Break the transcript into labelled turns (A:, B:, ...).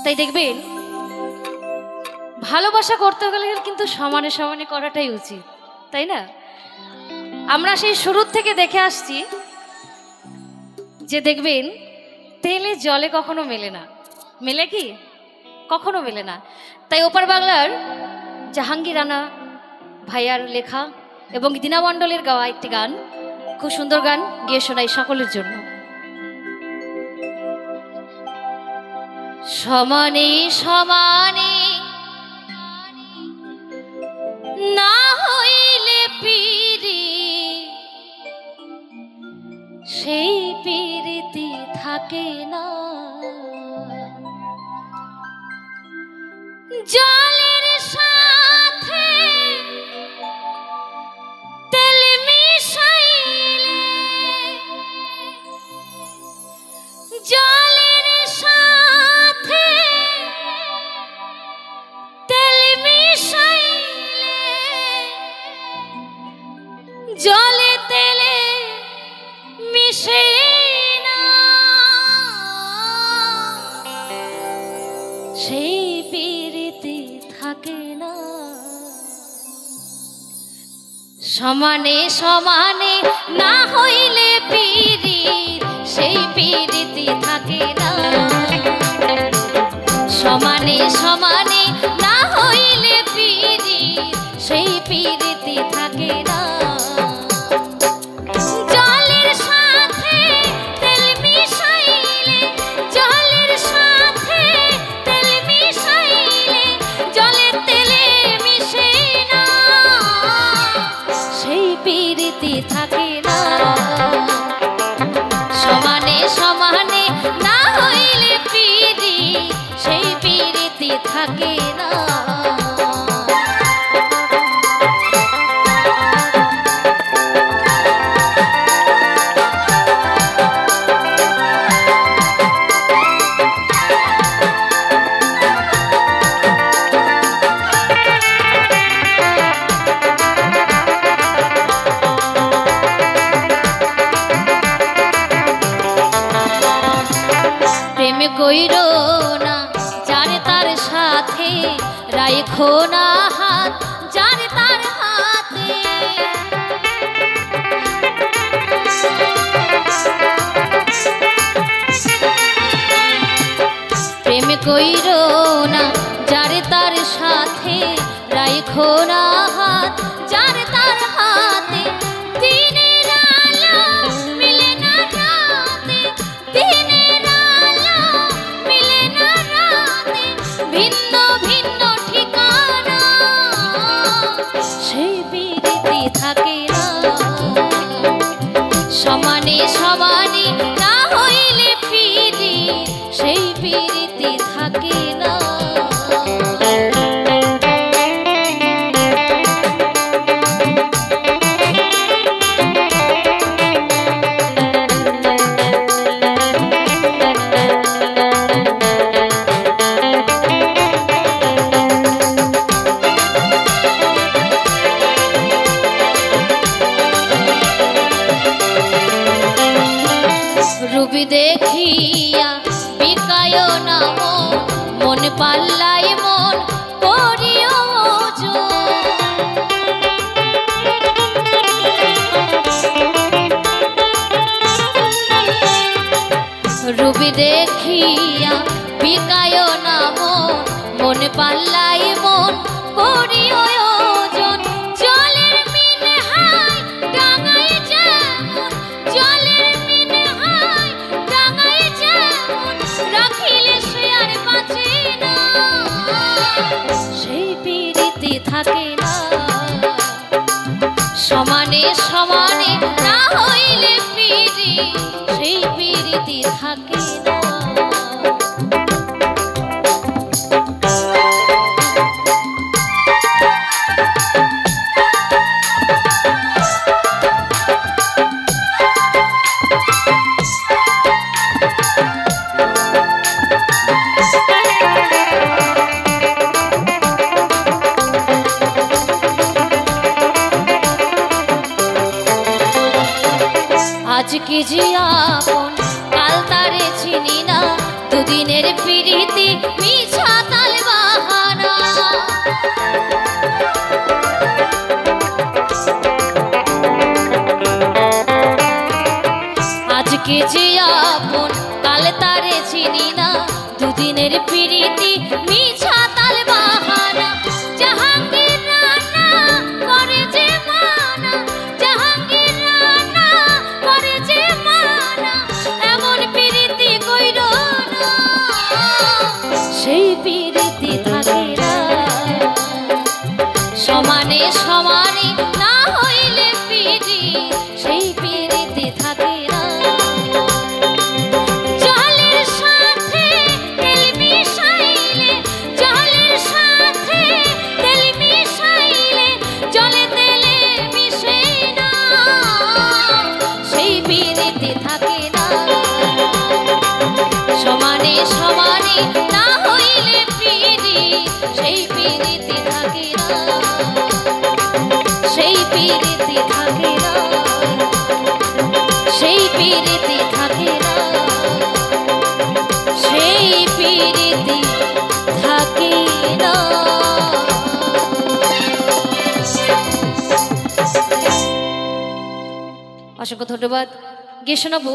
A: তাই দেখবেন ভালোবাসা করতে গেলে কিন্তু সমানে সমানে করাটাই উচিত, তাই না? আমরা সেই শুরুর থেকে দেখে আসছি যে দেখবেন তেলে জলে কখনো মেলে না। মেলে কি? কখনো মেলে না। তাই ওপার বাংলার জাহাঙ্গীর রানা ভাইয়ার লেখা এবং দীনা মণ্ডলের গাওয়া একটি গান, খুব সুন্দর গান, গিয়ে শোনাই সকলের জন্য। সমানে সমানে না হইলে পিরি, সেই পিরিতি থাকে না। জলের সাথে তেল মিশাইলে, জলের সাথে তেল মিশাইলে, জলে তেলে মিশে না, সেই পিরিতি থাকে না। সমানে সমানে না হইলে পিরি, সেই পিরিতি থাকে না। সমানে সমানে না হইলে পিরি, সেই পিরিতি থাকে না। জলের সাথে তেল মিশাইলে, জলের সাথে তেল মিশাইলে, জলে তেলে মিশে না, সেই পিরিতি থাকে না। সমানে সমানে না হইলে পিরি, সেই পিরিতি থাকে না। প্রেম কইরো না যার তার সাথে, রাইখো না হাত যার তার হাতে। প্রেম কইরো না যার তার সাথে, রাইখো না হাত যার তার হাতে। দিনের আলো মিলে না রাতে, দিনের আলো মিলে না রাতে, ভিন্ন ভিন্ন ঠিকানা, সেই পিরিতি থাকে না। সমানে সমানে না হইলে পিরি, সেই পিরিতি থাকে না। রূপী দেখিয়া বিকায় না মন, মন পাল্লাই মন করিও ওজন। রূপী দেখিয়া বিকায় না মন, মন পাল্লাই মন করিও ওজন। জলের মিনহাই ডাঙায় যেমন, জলের মিনহাই ডাঙায় যেমন, রাখিলে সে আর বাঁচে না, সেই পিরিতি থাকে না। সমানে সমানে না হইলে পিরি, সেই পিরিতি থাকে না। আজকে যে আপন কাল তারে চিনি দুদিনের প্রীতি মিছা তাল বাহানা। আজকে যে আপন কাল তারে চিনি না, দুদিনের প্রীতি মিছা তাল বাহানা। জাহাঙ্গীর রানা করে যে মানা, জাহাঙ্গীর রানা করে যে মানা, এমন প্রীতি কইর না, সেই প্রীতি থাকে না। সমানে সমানে না হইলে প্রীতি, সেই প্রীতি থাকে না। জলের সাথে তেল মিশাইলে, জলের সাথে তেল মিশাইলে জলে তেলে মিশে না, সেই প্রীতি থাকে না। সমানে সমানে না হইলে প্রীতি, সেই প্রীতি থাকে না, সেই প্রীতি থাকে না, সেই প্রীতি থাকে না, সেই প্রীতি থাকে না। অসংখ্য ধন্যবাদ। গিয়ে শোনাবো